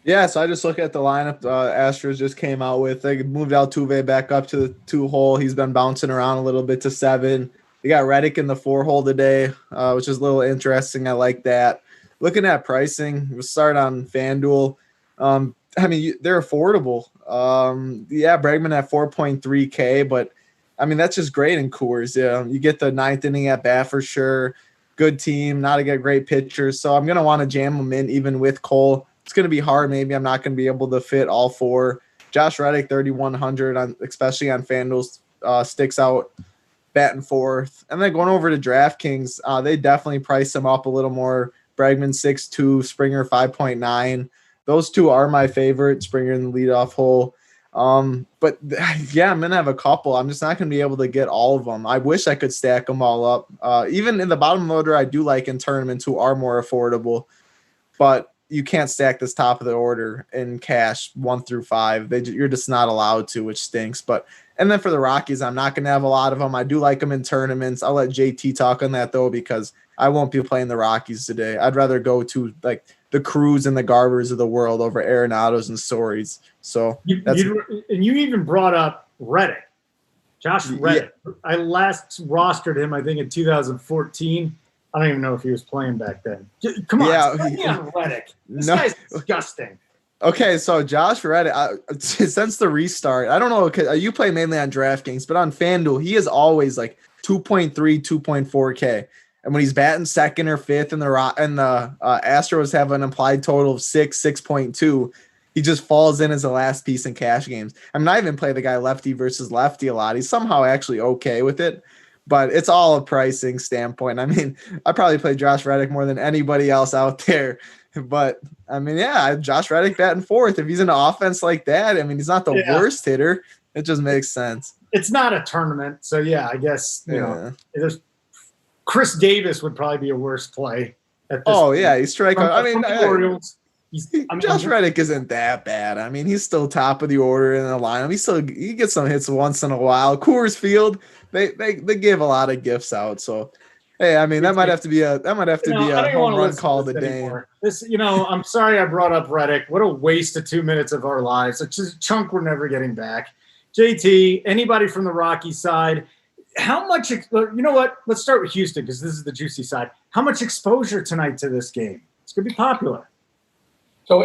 Yeah, so I just look at the lineup Astros just came out with. They moved Altuve back up to the 2-hole. He's been bouncing around a little bit to 7. They got Reddick in the 4-hole today, which is a little interesting. I like that. Looking at pricing, we'll start on FanDuel. They're affordable. Bregman at 4.3K, but I mean, that's just great in Coors. Yeah, you get the 9th inning at bat for sure. Good team, not a great pitcher. So I'm going to want to jam them in even with Cole. It's going to be hard. Maybe I'm not going to be able to fit all 4. Josh Reddick, 3,100, especially on FanDuel, sticks out batting 4th. And then going over to DraftKings, they definitely price him up a little more. Bregman, 6.2, Springer, 5.9. Those 2 are my favorite, Springer in the leadoff hole. But yeah, I'm going to have a couple. I'm just not going to be able to get all of them. I wish I could stack them all up. Even in the bottom loader, I do like in tournaments who are more affordable, but you can't stack this top of the order in cash 1 through 5. You're just not allowed to, which stinks. And then for the Rockies, I'm not going to have a lot of them. I do like them in tournaments. I'll let JT talk on that though, because I won't be playing the Rockies today. I'd rather go to like the Cruz and the Garbers of the world over Arenados and Stories. So you even brought up Reddick, Josh Reddick. Yeah. I last rostered him, I think, in 2014. I don't even know if he was playing back then. Come on, Reddick. This guy's disgusting. Okay, so Josh Reddick, since the restart, I don't know, you play mainly on DraftKings, but on FanDuel, he is always like 2.3, 2.4K. And when he's batting 2nd or 5th and the Astros have an implied total of 6.2, he just falls in as the last piece in cash games. I mean, I even play the guy lefty versus lefty a lot. He's somehow actually okay with it, but it's all a pricing standpoint. I mean, I probably play Josh Reddick more than anybody else out there. But, I mean, yeah, Josh Reddick batting 4th. If he's in an offense like that, I mean, he's not the worst hitter. It just makes sense. It's not a tournament. So, yeah, I guess, you know, there's Chris Davis would probably be a worse play at this point. Yeah, he's striking. I mean, Orioles. Josh Reddick isn't that bad. I mean, he's still top of the order in the lineup. He gets some hits once in a while. Coors Field, they give a lot of gifts out. So, hey, I mean, that might have to be a home run call today. I'm sorry I brought up Reddick. What a waste of 2 minutes of our lives. It's just a chunk we're never getting back. JT, anybody from the Rocky side? How much? You know what? Let's start with Houston because this is the juicy side. How much exposure tonight to this game? It's going to be popular. So,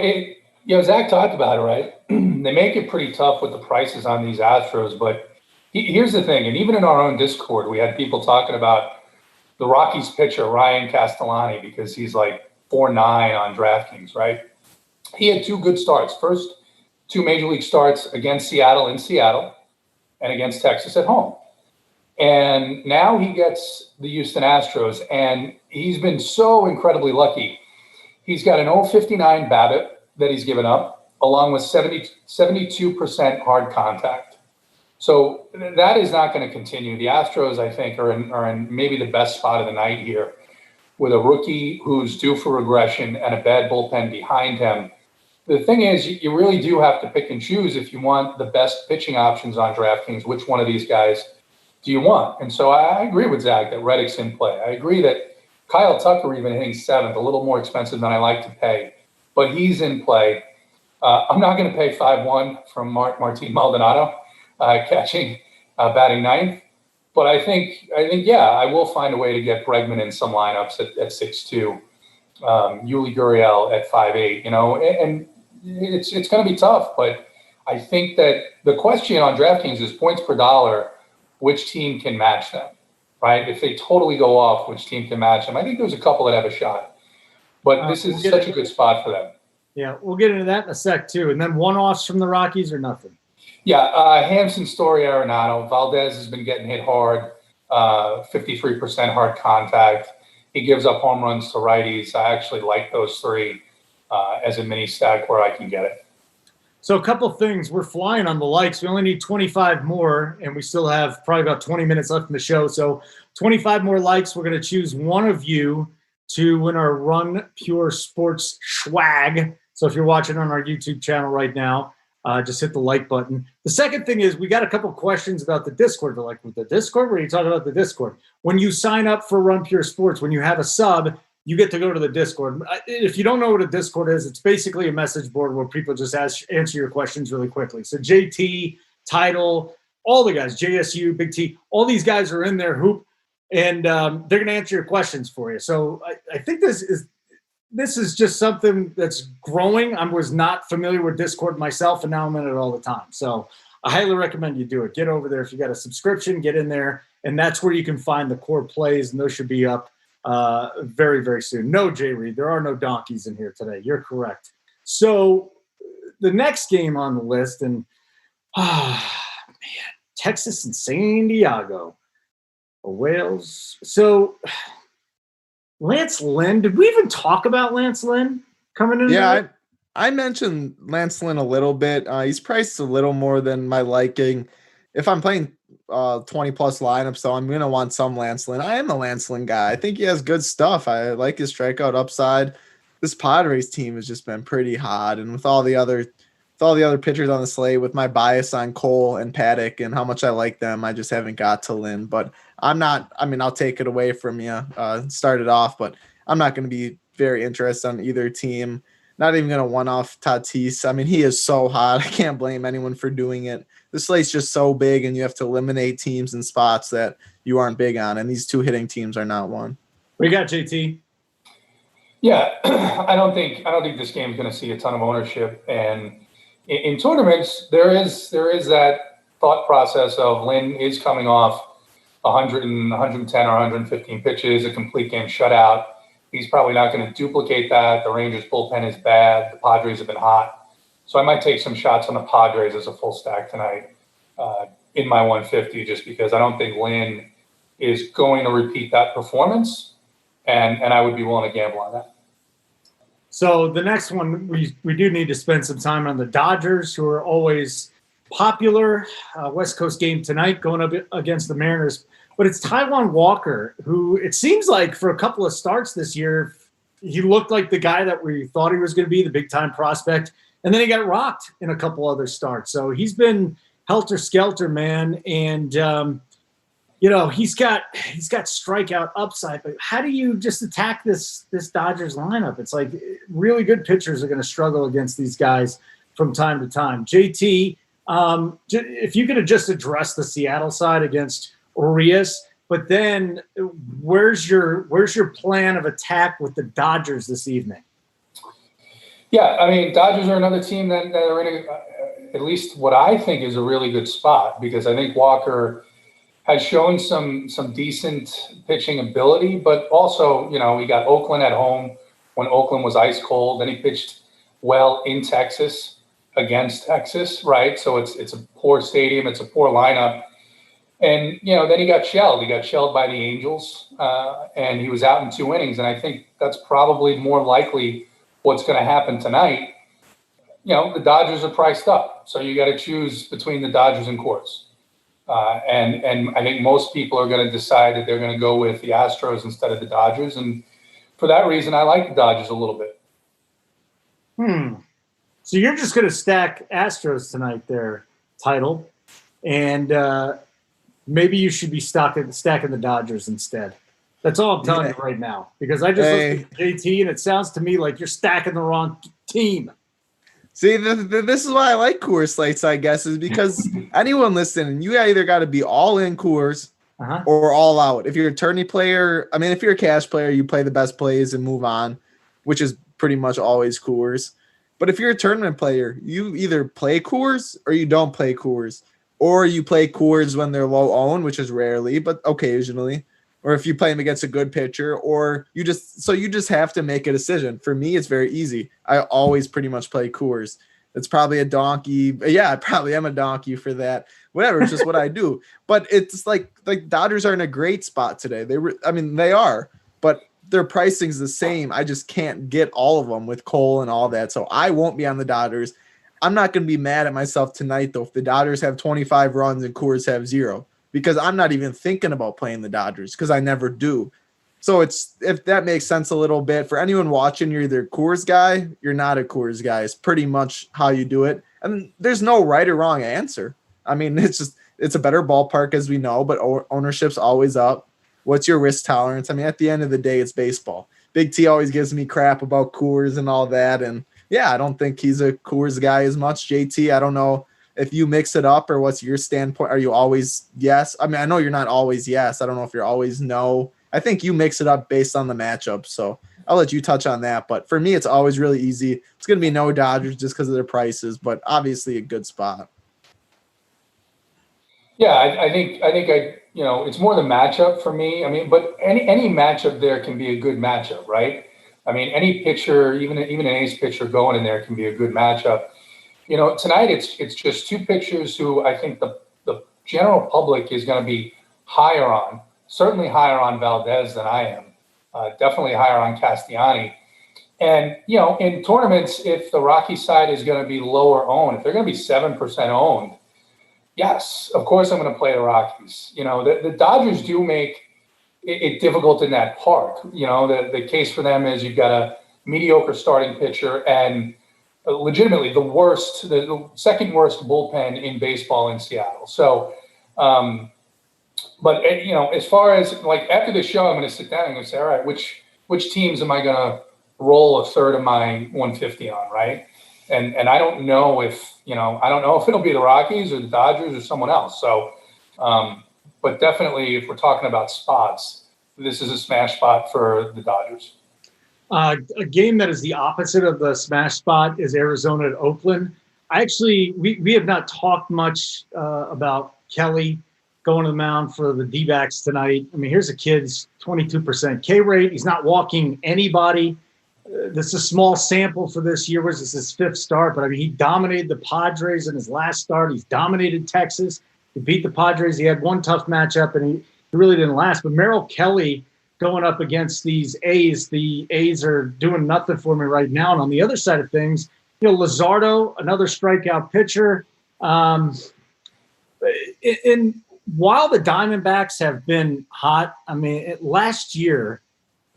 Zach talked about it, right? They make it pretty tough with the prices on these Astros. But here's the thing, and even in our own Discord, we had people talking about, the Rockies pitcher, Ryan Castellani, because he's like 4.9 on DraftKings, right? He had 2 good starts. First 2 major league starts against Seattle in Seattle and against Texas at home. And now he gets the Houston Astros, and he's been so incredibly lucky. He's got an 0.59 BABIP that he's given up, along with 72% hard contact. So that is not going to continue. The Astros, I think, are in maybe the best spot of the night here, with a rookie who's due for regression and a bad bullpen behind him. The thing is, you really do have to pick and choose if you want the best pitching options on DraftKings. Which one of these guys do you want? And so I agree with Zach that Reddick's in play. I agree that Kyle Tucker even hitting 7th, a little more expensive than I like to pay, but he's in play. I'm not going to pay 5-1 from Martin Maldonado catching, batting 9th. But I think, yeah, I will find a way to get Bregman in some lineups at 6-2, Yuli Gurriel at 5-8, and it's going to be tough. But I think that the question on DraftKings is points per dollar, which team can match them, right? If they totally go off, which team can match them? I think there's a couple that have a shot. But this is such a good spot for them. Yeah, we'll get into that in a sec, too. And then one-offs from the Rockies or nothing? Yeah, Hampson, Story, Arenado. Valdez has been getting hit hard, 53% hard contact. He gives up home runs to righties. I actually like those 3 as a mini stack where I can get it. So a couple things. We're flying on the likes. We only need 25 more, and we still have probably about 20 minutes left in the show. So 25 more likes. We're going to choose one of you to win our Run Pure Sports swag. So if you're watching on our YouTube channel right now, just hit the like button. The second thing is we got a couple questions about the Discord. They're like, with the Discord? What are you talking about the Discord? When you sign up for Run Pure Sports, when you have a sub, you get to go to the Discord. If you don't know what a Discord is, it's basically a message board where people just answer your questions really quickly. So JT, Title, all the guys, JSU, Big T, all these guys are in there, Hoop, and they're going to answer your questions for you. So I think this is just something that's growing. I was not familiar with Discord myself, and now I'm in it all the time. So I highly recommend you do it. Get over there. If you got a subscription, get in there, and that's where you can find the core plays, and those should be up very, very soon. No, Jay Reed, there are no donkeys in here today. You're correct. So the next game on the list, and man, Texas and San Diego, Wales. So Lance Lynn, did we even talk about Lance Lynn coming in? Yeah, I mentioned Lance Lynn a little bit. He's priced a little more than my liking. If I'm playing 20-plus lineups, though, I'm going to want some Lance Lynn. I am a Lance Lynn guy. I think he has good stuff. I like his strikeout upside. This Padres team has just been pretty hot, and with all the other pitchers on the slate, with my bias on Cole and Paddock and how much I like them, I just haven't got to Lynn. But I'll take it away from you, start it off, but I'm not going to be very interested on either team. Not even going to one-off Tatis. I mean, he is so hot. I can't blame anyone for doing it. The slate's just so big, and you have to eliminate teams and spots that you aren't big on, and these 2 hitting teams are not one. What do you got, JT? Yeah, I don't think this game is going to see a ton of ownership. And in tournaments, there is that thought process of Lynn is coming off 100 and 110 or 115 pitches, a complete game shutout. He's probably not going to duplicate that. The Rangers bullpen is bad. The Padres have been hot. So I might take some shots on the Padres as a full stack tonight in my 150, just because I don't think Lynn is going to repeat that performance. And I would be willing to gamble on that. So the next one, we do need to spend some time on the Dodgers, who are always popular. West Coast game tonight going up against the Mariners. But it's Taijuan Walker, who it seems like for a couple of starts this year, he looked like the guy that we thought he was going to be, the big-time prospect. And then he got rocked in a couple other starts. So he's been helter-skelter, man. And, he's got strikeout upside. But how do you just attack this Dodgers lineup? It's like really good pitchers are going to struggle against these guys from time to time. JT, if you could just address the Seattle side against Urias, but then where's your plan of attack with the Dodgers this evening? Yeah, I mean, Dodgers are another team that are in at least what I think is a really good spot, because I think Walker has shown some decent pitching ability, but also, he got Oakland at home when Oakland was ice cold. Then he pitched well in Texas against Texas, right? So it's a poor stadium, it's a poor lineup. And, then he got shelled. He got shelled by the Angels, and he was out in 2 innings. And I think that's probably more likely what's going to happen tonight. The Dodgers are priced up, so you got to choose between the Dodgers and Coors. And I think most people are going to decide that they're going to go with the Astros instead of the Dodgers. And for that reason, I like the Dodgers a little bit. So you're just going to stack Astros tonight there, Title. And maybe you should be stacking the Dodgers instead. That's all I'm telling you right now. Because I just looked at JT, and it sounds to me like you're stacking the wrong team. See, this is why I like Coors slates, I guess, is because anyone listening, you either got to be all in Coors or all out. If you're a tourney player, if you're a cash player, you play the best plays and move on, which is pretty much always Coors. But if you're a tournament player, you either play Coors or you don't play Coors, or you play Coors when they're low owned, which is rarely, but occasionally. Or if you play them against a good pitcher, or you just have to make a decision. For me, it's very easy. I always pretty much play Coors. It's probably a donkey. Yeah, I probably am a donkey for that. Whatever, it's just what I do. But it's like Dodgers are in a great spot today. They are, but their pricing's the same. I just can't get all of them with Cole and all that. So I won't be on the Dodgers. I'm not going to be mad at myself tonight, though, if the Dodgers have 25 runs and Coors have 0. Because I'm not even thinking about playing the Dodgers because I never do. So if that makes sense a little bit for anyone watching, you're either a Coors guy, you're not a Coors guy. It's pretty much how you do it. And there's no right or wrong answer. It's a better ballpark as we know, but ownership's always up. What's your risk tolerance? At the end of the day, it's baseball. Big T always gives me crap about Coors and all that. And yeah, I don't think he's a Coors guy as much. JT, I don't know if you mix it up, or what's your standpoint? Are you always yes? I know you're not always yes. I don't know if you're always no. I think you mix it up based on the matchup. So I'll let you touch on that. But for me, it's always really easy. It's going to be no Dodgers just because of their prices, but obviously a good spot. Yeah, I think it's more the matchup for me. But any matchup there can be a good matchup, right? Any pitcher, even an ace pitcher going in there can be a good matchup. Tonight it's just 2 pitchers who I think the general public is going to be higher on. Certainly higher on Valdez than I am. Definitely higher on Castellani. And, in tournaments, if the Rocky side is going to be lower owned, if they're going to be 7% owned, yes, of course I'm going to play the Rockies. The Dodgers do make it difficult in that park. The case for them is you've got a mediocre starting pitcher and legitimately the second worst bullpen in baseball in Seattle. So, but as far as after the show, I'm going to sit down and I'm going to say, all right, which teams am I going to roll a third of my 150 on, right? And I don't know if it'll be the Rockies or the Dodgers or someone else. So, but definitely if we're talking about spots, this is a smash spot for the Dodgers. A game that is the opposite of the smash spot is Arizona at Oakland. We have not talked much about Kelly going to the mound for the D-backs tonight. Here's a kid's 22% K rate. He's not walking anybody. This is a small sample for this year. This is his 5th start, but he dominated the Padres in his last start. He's dominated Texas. He beat the Padres. He had one tough matchup, and he really didn't last. But Merrill Kelly going up against these A's, the A's are doing nothing for me right now. And on the other side of things, Luzardo, another strikeout pitcher. And while the Diamondbacks have been hot, last year,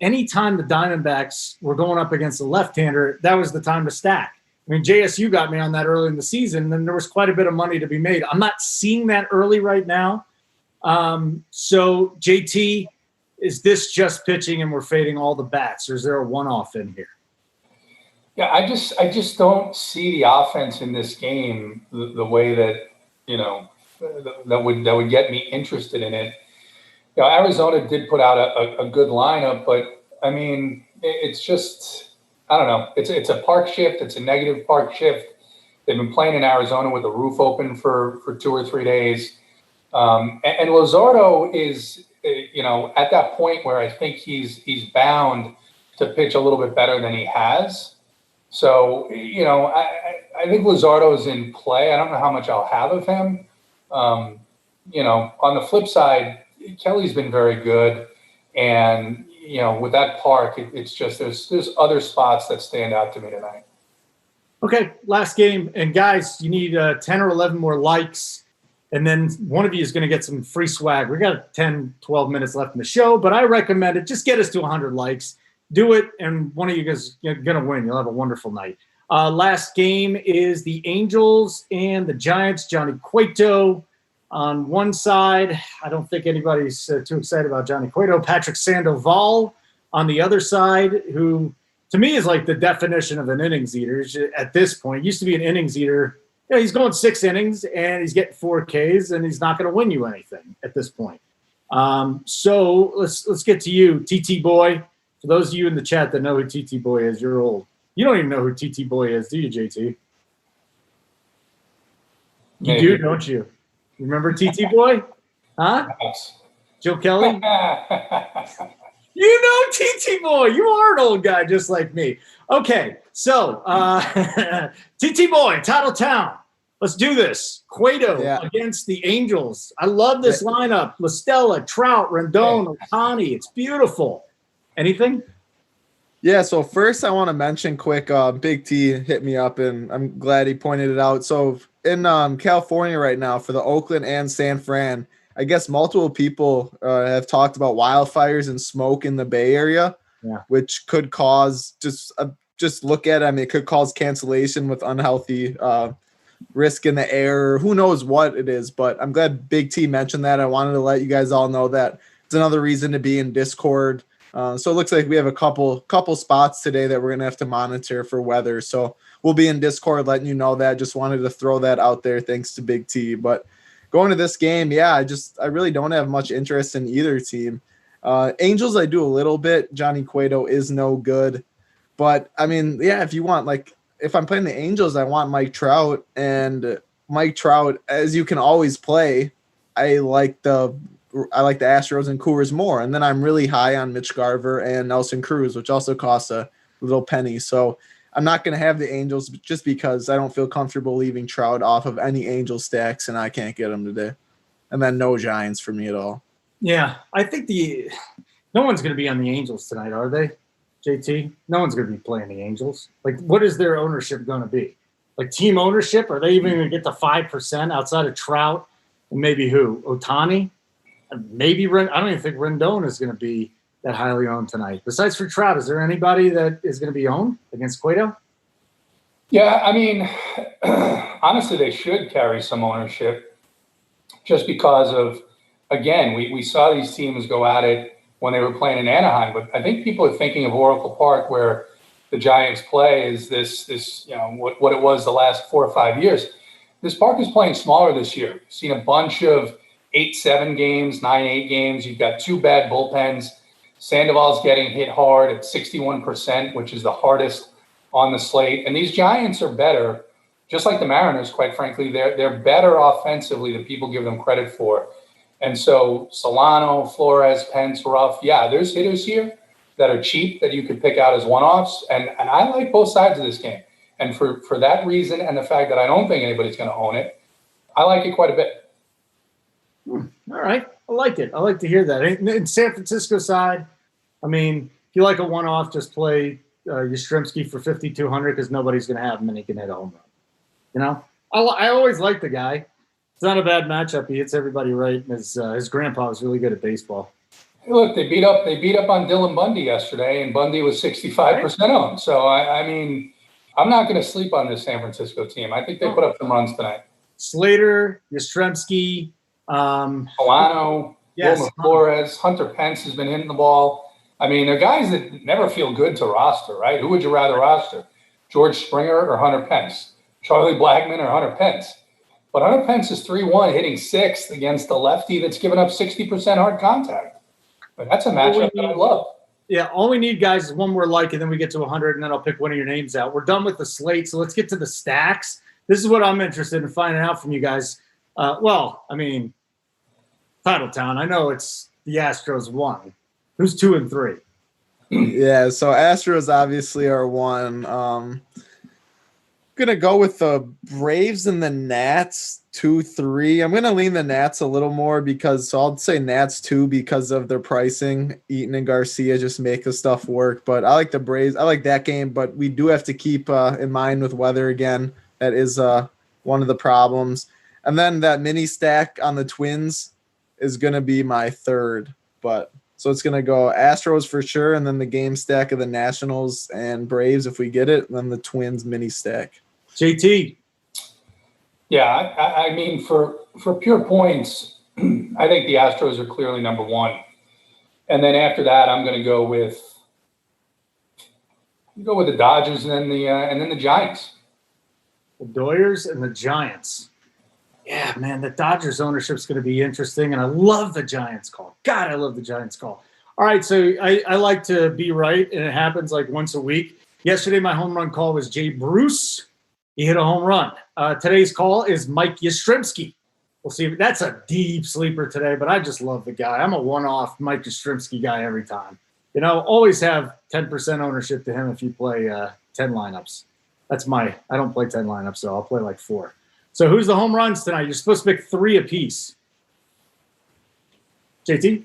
anytime the Diamondbacks were going up against a left-hander, that was the time to stack. JSU got me on that early in the season, and there was quite a bit of money to be made. I'm not seeing that early right now. So, JT, is this just pitching and we're fading all the bats, or is there a one-off in here? Yeah, I just don't see the offense in this game the way that that would get me interested in it. Arizona did put out a good lineup, but it's just, I don't know. It's a park shift. It's a negative park shift. They've been playing in Arizona with the roof open for 2 or 3 days. And Luzardo is, at that point where I think he's bound to pitch a little bit better than he has. So, I think Luzardo's in play. I don't know how much I'll have of him. On the flip side, Kelly's been very good. And, with that park, it's just there's other spots that stand out to me tonight. Okay, last game. And guys, you need 10 or 11 more likes. And then one of you is going to get some free swag. We got 10, 12 minutes left in the show, but I recommend it. Just get us to 100 likes. Do it, and one of you guys is going to win. You'll have a wonderful night. Last game is the Angels and the Giants. Johnny Cueto on one side. I don't think anybody's too excited about Johnny Cueto. Patrick Sandoval on the other side, who to me is like the definition of an innings eater at this point. Used to be an innings eater. He's going 6 innings, and he's getting 4 Ks, and he's not going to win you anything at this point. So let's get to you, TT Boy. For those of you in the chat that know who TT Boy is, you're old. You don't even know who TT Boy is, do you, JT? You do, don't you? Remember TT Boy? Huh? Yes. Joe Kelly? You know TT Boy. You are an old guy just like me. Okay, so TT Boy, Titletown. Let's do this. Cueto against the Angels. I love this lineup. La Stella, Trout, Rendon, Ohtani. It's beautiful. Anything? Yeah, so first I want to mention quick, Big T hit me up, and I'm glad he pointed it out. So in California right now for the Oakland and San Fran, I guess multiple people have talked about wildfires and smoke in the Bay Area, which could cause just look at it. I mean, it could cause cancellation with unhealthy risk in the air. Who knows what it is, but I'm glad Big T mentioned that. I wanted to let you guys all know that it's another reason to be in Discord. So it looks like we have a couple spots today that we're going to have to monitor for weather. So we'll be in Discord letting you know that. Just wanted to throw that out there. Thanks to Big T. But going to this game, I really don't have much interest in either team. Angels, I do a little bit. Johnny Cueto is no good. But, I mean, if you want, if I'm playing the Angels, I want Mike Trout. And Mike Trout, as you can always play, I like the Astros and Coors more. And then I'm really high on Mitch Garver and Nelson Cruz, which also costs a little penny. So I'm not going to have the Angels just because I don't feel comfortable leaving Trout off of any Angel stacks, and I can't get them today. And then no Giants for me at all. Yeah, I think no one's going to be on the Angels tonight, are they, JT? No one's going to be playing the Angels. What is their ownership going to be? Team ownership? Are they even going to get to 5% outside of Trout and maybe who? Ohtani? Maybe I don't even think Rendon is going to be that highly owned tonight. Besides for Trout, is there anybody that is going to be owned against Cueto? Yeah, I mean, honestly, they should carry some ownership just because of, again, we saw these teams go at it when they were playing in Anaheim. But I think people are thinking of Oracle Park where the Giants play is this what it was the last 4 or 5 years. This park is playing smaller this year. Seen a bunch of 8-7 games, 9-8 games. You've got 2 bad bullpens. Sandoval's getting hit hard at 61%, which is the hardest on the slate. And these Giants are better, just like the Mariners, quite frankly. They're better offensively than people give them credit for. And so Solano, Flores, Pence, Ruff, there's hitters here that are cheap that you could pick out as one-offs. And I like both sides of this game. And for that reason and the fact that I don't think anybody's going to own it, I like it quite a bit. All right. I like it. I like to hear that. In San Francisco side, I mean, if you like a one-off, just play Yastrzemski for 5,200 because nobody's going to have him and he can hit a home run. I always like the guy. It's not a bad matchup. He hits everybody right. And his grandpa was really good at baseball. Hey, look, they beat up on Dylan Bundy yesterday, and Bundy was 65% owned. So, I mean, I'm not going to sleep on this San Francisco team. I think they put up some runs tonight. Slater, Yastrzemski, Solano, Wilmer Flores, Hunter Pence has been hitting the ball. I mean, they're guys that never feel good to roster, right? Who would you rather roster? George Springer or Hunter Pence? Charlie Blackmon or Hunter Pence? But Hunter Pence is 3-1, hitting 6th against the lefty that's given up 60% hard contact. But that's a matchup that I love. Yeah, all we need, guys, is one more like, and then we get to 100, and then I'll pick one of your names out. We're done with the slate, so let's get to the stacks. This is what I'm interested in finding out from you guys. Titletown. I know it's the Astros 1. Who's 2 and 3? Yeah, so Astros obviously are 1. Gonna go with the Braves and the Nats 2-3. I'm gonna lean the Nats a little more because I'll say Nats 2 because of their pricing. Eaton and Garcia just make the stuff work. But I like the Braves. I like that game, but we do have to keep in mind with weather again. That is one of the problems. And then that mini stack on the Twins is gonna be my third. But so it's gonna go Astros for sure, and then the game stack of the Nationals and Braves if we get it, and then the Twins mini stack. JT. Yeah, I mean, for pure points, I think the Astros are clearly number 1. And then after that, I'm going to go with the Dodgers and then the Giants. The Doyers and the Giants. Yeah, man, the Dodgers ownership is going to be interesting, and I love the Giants call. God, I love the Giants call. All right, so I like to be right, and it happens like once a week. Yesterday, my home run call was Jay Bruce. He hit a home run. Today's call is Mike Yastrzemski. We'll see. That's a deep sleeper today, but I just love the guy. I'm a one-off Mike Yastrzemski guy every time. You know, always have 10% ownership to him if you play 10 lineups. I don't play 10 lineups, so I'll play like 4. So who's the home runs tonight? You're supposed to pick 3 apiece. JT?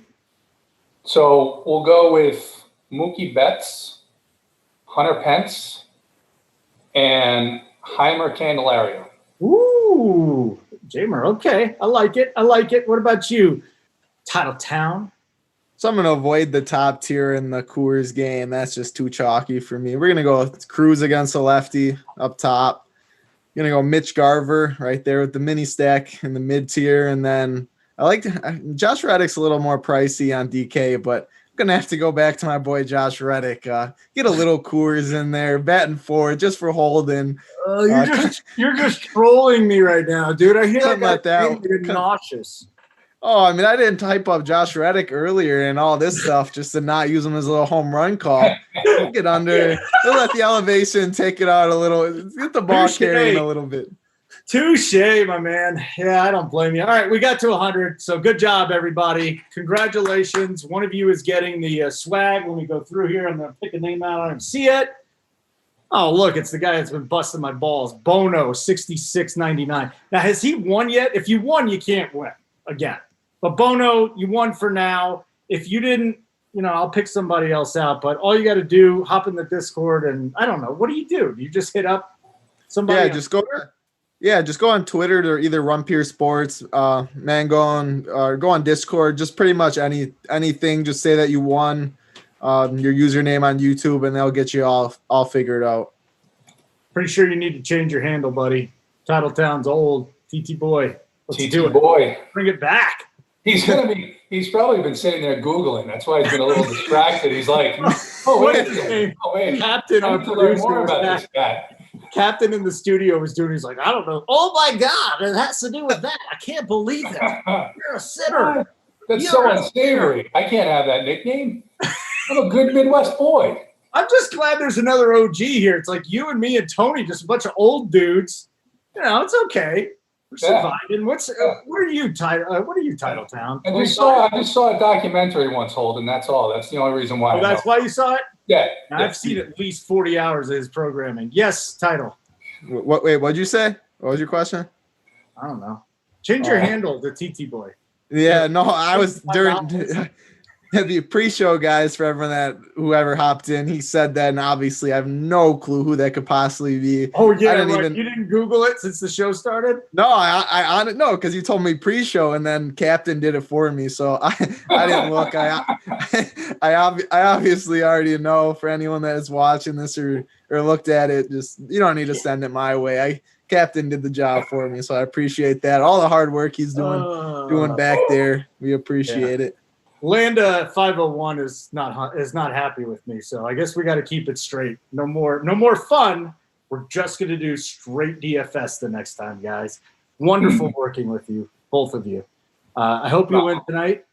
So we'll go with Mookie Betts, Hunter Pence, and Heimer Candelario. Ooh, Jamer. Okay. I like it. What about you? Titletown? So I'm going to avoid the top tier in the Coors game. That's just too chalky for me. We're going to go with Cruz against a lefty up top. Going to go Mitch Garver right there with the mini stack in the mid tier. And then I like Josh Reddick's a little more pricey on DK, but I'm going to have to go back to my boy Josh Reddick. Get a litting Coors in there, batting forward just for Holden. You're just trolling me right now, dude. I hear that. You're nauseous. Oh, I mean, I didn't type up Josh Reddick earlier and all this stuff just to not use him as a little home run call. Get under. We'll let the elevation take it out a little. Get the ball carrying a little bit. Touche, my man. Yeah, I don't blame you. All right, we got to 100, so good job, everybody. Congratulations. One of you is getting the swag when we go through here. I'm going to pick a name out. I don't see it. Oh, look, it's the guy that's been busting my balls. Bono, $66.99. Now, has he won yet? If you won, you can't win again. But Bono, you won for now. If you didn't, I'll pick somebody else out. But all you got to do, hop in the Discord, and I don't know. What do? Do you just hit up somebody? Yeah, just go on Twitter or either Run Pure Sports, go on Discord. Just pretty much anything. Just say that you won your username on YouTube, and they'll get you all figured out. Pretty sure you need to change your handle, buddy. Titletown's old. TT boy. Let's do it. Boy. Bring it back. He's probably been sitting there Googling. That's why he's been a little distracted. He's like, wait. Captain, our producer, more about this guy. Captain in the studio was doing. He's like, I don't know. Oh my God, it has to do with that. I can't believe it. You're a sinner. That's so unsavory. I can't have that nickname. I'm a good Midwest boy. I'm just glad there's another OG here. It's like you and me and Tony, just a bunch of old dudes. It's okay. We're surviving. What are you, Titletown? I just saw a documentary once, Holden. That's all. That's the only reason why. Oh, that's why you saw it? Yeah. I've seen at least 40 hours of his programming. Yes, Title. Wait, what'd you say? What was your question? I don't know. Change your handle to TT Boy. Yeah, no, I was during the pre-show, guys, for everyone whoever hopped in, he said that, and obviously I have no clue who that could possibly be. Oh, yeah, you didn't Google it since the show started? No, I no, because you told me pre-show, and then Captain did it for me, so I didn't look. I obviously already know. For anyone that is watching this or looked at it, just you don't need to send it my way. Captain did the job for me, so I appreciate that. All the hard work he's doing back there, we appreciate it. Landa 501 is not happy with me, so I guess we got to keep it straight. No more fun. We're just going to do straight DFS the next time, guys. Wonderful working with you, both of you. I hope you win tonight.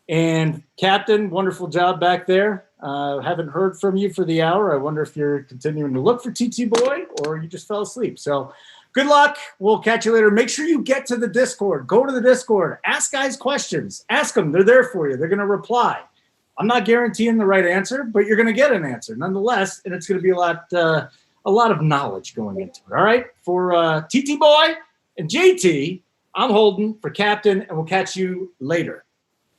And Captain, wonderful job back there. Haven't heard from you for the hour. I wonder if you're continuing to look for TT Boy or you just fell asleep. So Good luck. We'll catch you later. Make sure you get to the Discord. Go to the Discord. Ask guys questions. Ask them. They're there for you. They're going to reply. I'm not guaranteeing the right answer, but you're going to get an answer nonetheless, and it's going to be a lot of knowledge going into it. All right? For TT Boy and JT, I'm Holden for Captain, and we'll catch you later.